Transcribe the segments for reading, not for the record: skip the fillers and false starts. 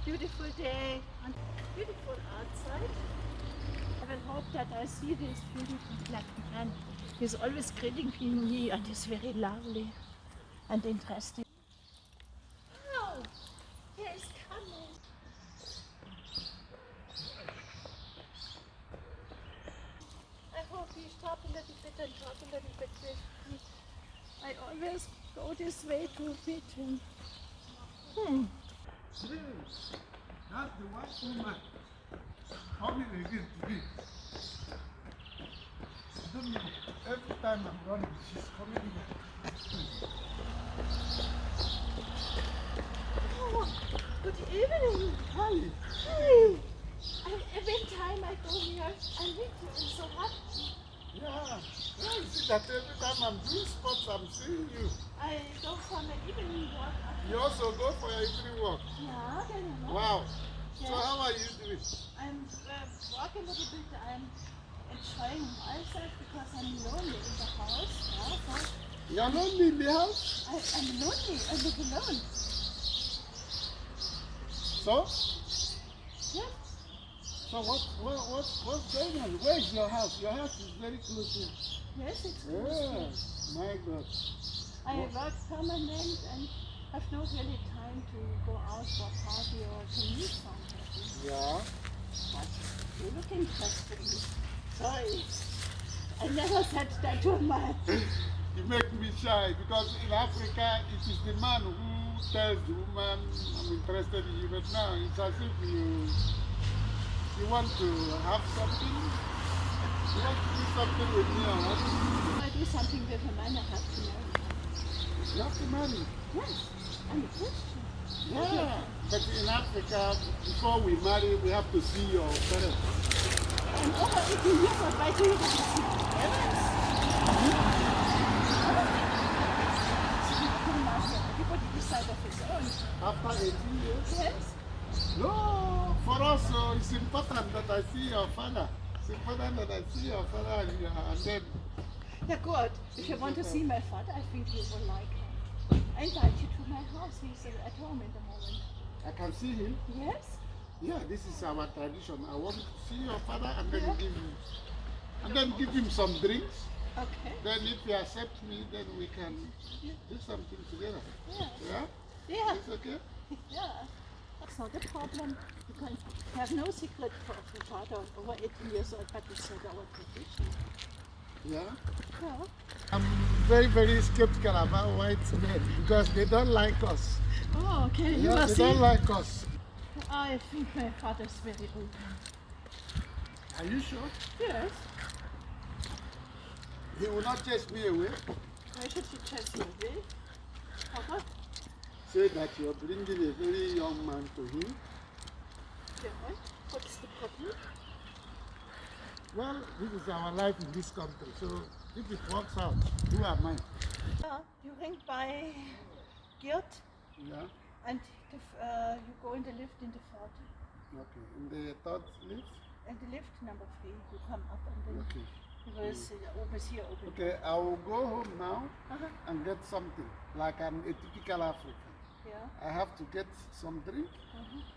beautiful day and beautiful outside. I will hope that I see this beautiful black man. He's always greeting me and he's very lovely and interesting. Oh, he is coming. I hope he stops a little bit and talk a little bit with me. I always go this way to meet him. Hey, that's the white woman coming again today. I don't know. Every time I'm running, she's coming again. Oh, good evening. Hi. Hi. Every time I go here, I meet you. I'm so happy. Yeah. You see that every time I'm doing sports, I'm seeing you. I go for my evening walk. You also go for your evening walk. Yeah, genau. Wow. Yes. So how are you doing? I'm walking a little bit. I'm enjoying myself because I'm lonely in the house. Yeah, so You're lonely in the house? I'm lonely. I live alone. So? Yes. So what's going on? Where is your house? Your house is very close here. Yes, it's Yeah. close. My God. I work permanent and have no really time to go out for a party or to meet somebody. Yeah. But you look interesting. Sorry. I never said that to my... You make me shy because in Africa it is the man who tells the woman I'm interested in you, but now it's as if you want to have something. You want to do something with me or what? If I do something with a man, I have to marry him. You have to marry. Yes, I'm a Christian. Yeah. But in Africa, before we marry, we have to see your parents. I'm over 18 years old. Why do you want to see my parents? Everybody decide of his own. After 18 years? Yes? No, for us, it's important that I see your father. It's important that I see your father and then. Yeah, good. If you want to see my father, I think you will like him. I invite you to my house. He's at home in the moment. I can see him. Yes? Yeah, this is our tradition. I want to see your father and then Yeah. give him some drinks. Okay. Then if he accepts me, then we can do something together. Yeah. Yeah? Yeah. It's okay? Yeah. That's not a problem. You can have no secret for a father over 18 years old, but it's not our tradition. Yeah? Yeah. I'm very, very skeptical about white men because they don't like us. Oh, okay. You Yeah, must they see. don't like us. I think my father's very open. Are you sure? Yes. He will not chase me away. Why should you chase you away? Papa? Say that you're bringing a very young man to him. Yeah. What's the problem? Well, this is our life in this country, so if it works out, who am I? You ring by Gert Yeah, and you go in the lift in the 40. okay. In the third lift? And the lift number 3, you come up and then Okay. you will see open. Okay, I will go home now Uh-huh. and get something, like I'm a typical African. Yeah. I have to get some drink,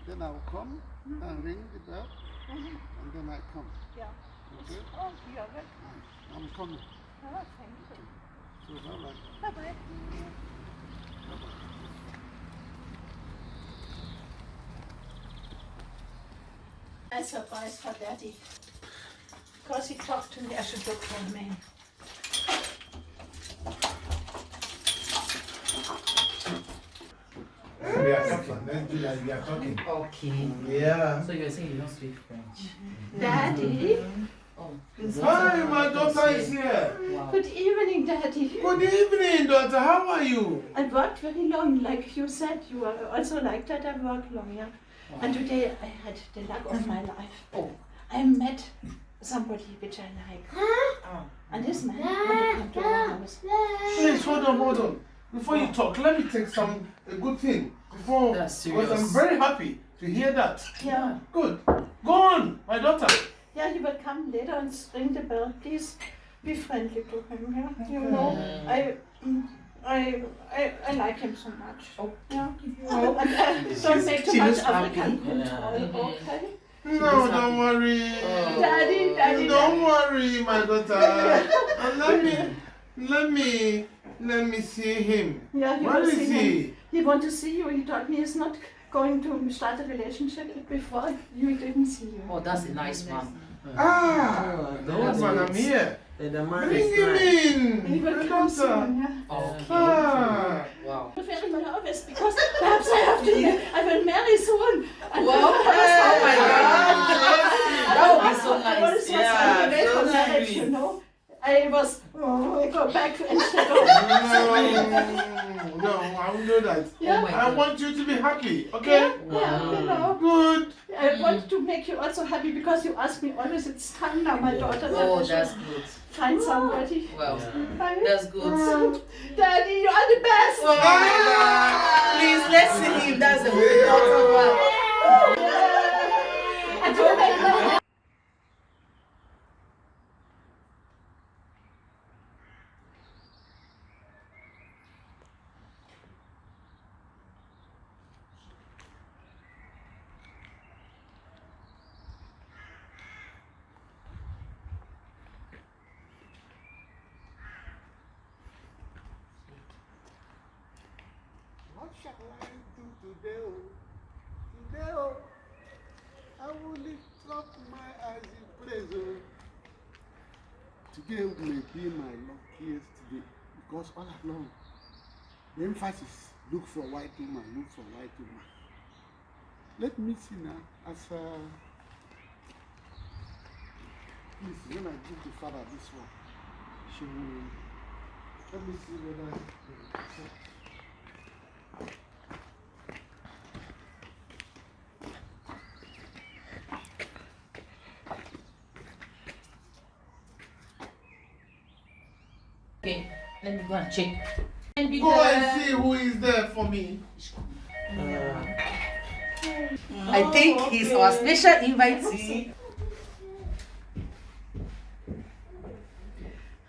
then I'll come and ring the bell, and then I come. Yeah. Okay? Oh, you're welcome. I'm coming. Oh, thank you. So bye-bye. Bye-bye. A surprise for Daddy. Because he talked to me, I should look for me. We are talking. Let's do like we are talking. Okay. Yeah. So you're saying you don't speak French? Daddy? Oh. Hi, my daughter is here. Wow. Good evening, Daddy. Good evening, daughter. How are you? I worked very long, like you said. You are also like that. I work long, yeah. And today I had the luck of my life. Oh. I met somebody which I like. Ah. And this man wanted to come to our house. Please, hold on. Before you talk, let me take a good thing. Before, That's because I'm serious. very happy to hear that. Yeah. Good. Go on, my daughter. Yeah, he will come later and ring the bell. Please be friendly to him. Yeah? You know, I like him so much. Oh. Yeah. Oh. Don't make too She much looks African happy. control, Yeah. okay? No, don't worry. Daddy. Don't worry, my daughter. Let me see him. Yeah, Where will is see he? him. He want to see you. He told me he's not going to start a relationship before you didn't see you. Oh, that's a nice man. Ah, the old man, I'm here. The man Bring is him nice. in. He will My come daughter. soon, yeah. Okay. Ah. Wow. I'm very nervous because perhaps I will marry soon. And Wow. I was Oh my I That would be so I nice. was Yeah, away so from marriage, sweet. you know. I was, I go back instead of. No, I won't do that. Yeah. Oh my I God. want you to be happy, okay? Yeah, you know. Good. I want to make you also happy because you ask me always, it's time now, my daughter, that Oh, I should that's good. find somebody. Well, Hi. that's good. Daddy, you are the best. Oh my God. Please, let's see him. That's a very important one. And you make What shall I do today? Today, I will lift up my eyes in praise. Today may be my luckiest day because all along the emphasis look for white woman, look for white woman. Let me see now as please when I give the father this one, she will let me see whether Okay, let me go and check. Go and see who is there for me. I think he's our special invitee.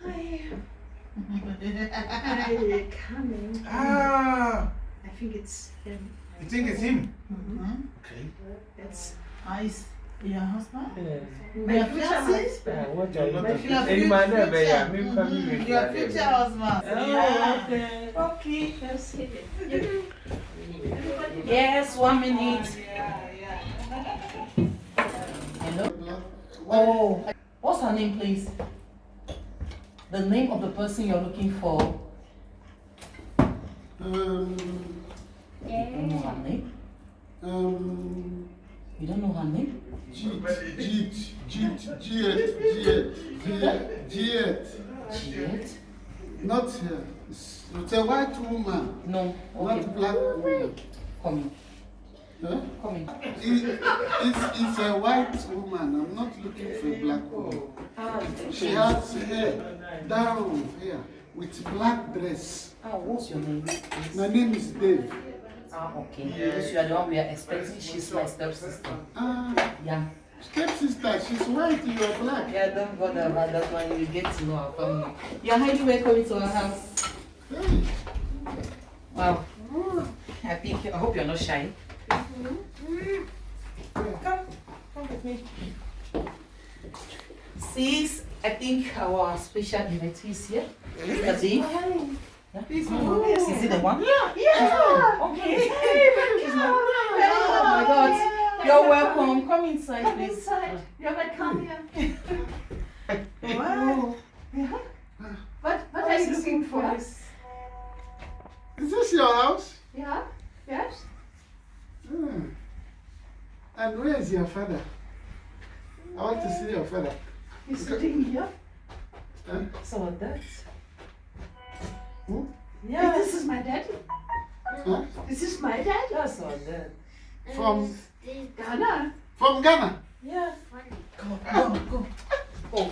Hi, coming. Ah, I think it's him. you think it's him? Okay. It's Is your husband? my future husband. What Your are daughter. you? Any man ever, yeah, me coming with Your that, future yeah. husband. Yeah. Okay. Okay, let's hit it. Yes, 1 minute. Hello? Oh, what's her name, please? The name of the person you're looking for. You don't know her name? You don't know her name? Juliet? Not here. It's a white woman, No. Okay. not black woman. Come in. Huh? Come in. It's a white woman. I'm not looking for a black woman. She has hair down here with black dress. What's your name? My name is Dave. Okay. Because you are the one we are expecting. She's my stepsister. Yeah. Stepsister, she's white, you are black. Yeah, don't bother about that one. You get to know our family. You're highly welcome to our house. Hey. Wow. I hope you're not shy. Come with me. Sis, I think our special invitee is here. Mr. Dave. Yeah? Is he the one? Yeah. Okay. Oh Oh my God. You're welcome. Come inside, Come please. inside. You're welcome here. Wow. Yeah. What are you looking for? Is this your house? Yeah. Yes. Hmm. And where is your father? I want to see your father. He's sitting here. Huh? So that. Who? Yeah. This is my daddy. Huh? This is my dad. That's all that. From Ghana. Ghana. Yeah. Go. Oh.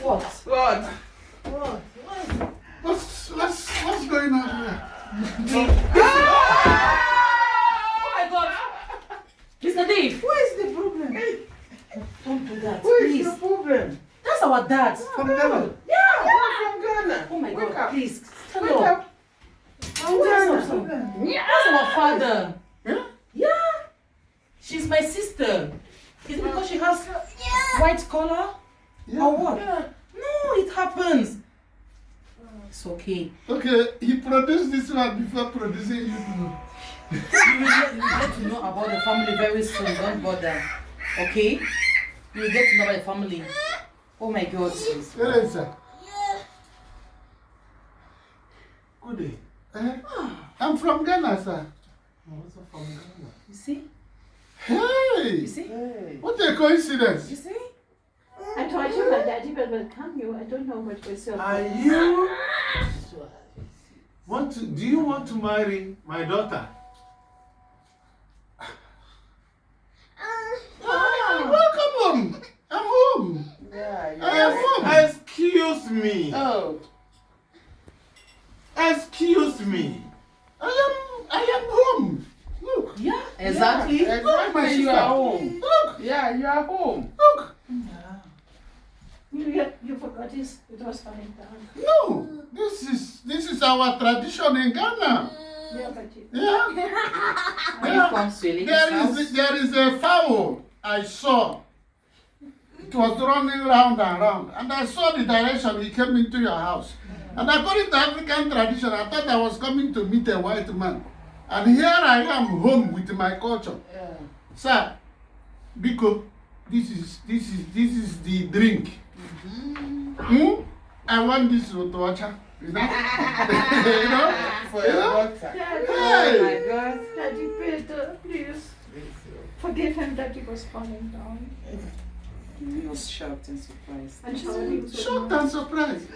What? What? What's going on here? Oh my God. Mr. Dave. What is the problem? Don't do that, What is please. your problem? That's our dad. From Ghana. Yeah. From Ghana. Oh my Wake God, up. please. Stand Wake up. up. our father. Yeah? Yeah. She's my sister. Is it because she has white color? Or what? Yeah. No, it happens. It's okay. Okay, he produced this one before producing you. You will get to know about the family very soon. Don't bother. Okay? You will get to know about the family. Oh my God. Where is that? Good day. I'm from Ghana, sir. I'm also from Ghana. You see? Hey! You see? Hey. What a coincidence. You see? I told you my daddy will welcome you. I don't know what was your Are you do you want to marry my daughter? Welcome home. I'm home. Yeah, I am home. Excuse me. Oh, Excuse me. I am home. Look. Yeah, exactly. Look, my You sister. are home. Look. Yeah, you are home. Look. You forgot it was falling down. No. This is our tradition in Ghana. Yeah, but you, Yeah. When you come to a lady's house, There is a fowl I saw. It was running round and round, and I saw the direction he came into your house. And according to African tradition, I thought I was coming to meet a white man. And here I am home with my culture. Sir, Biko, this is the drink. I want this Otoacha. You know? You know? For your daughter. Daddy, Hey! my God. Daddy, Peter, please forgive him that he was falling down. He was shocked and surprised. And Charlie was Shocked and surprised.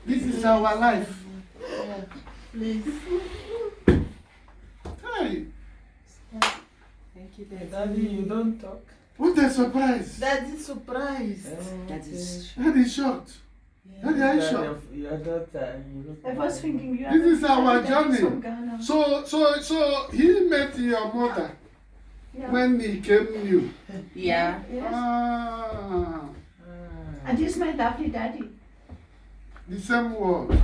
This is our life. Please. Hey, Thank you, Daddy. Daddy, you don't talk. what a surprise. Daddy surprised. That is Daddy shocked. Daddy, I shocked. Your daughter, you look I was thinking you This is our daddy's journey. from Ghana. So he met your mother Yeah. when he came new. Yeah. Yes. Ah, And he's my lovely daddy. the same word.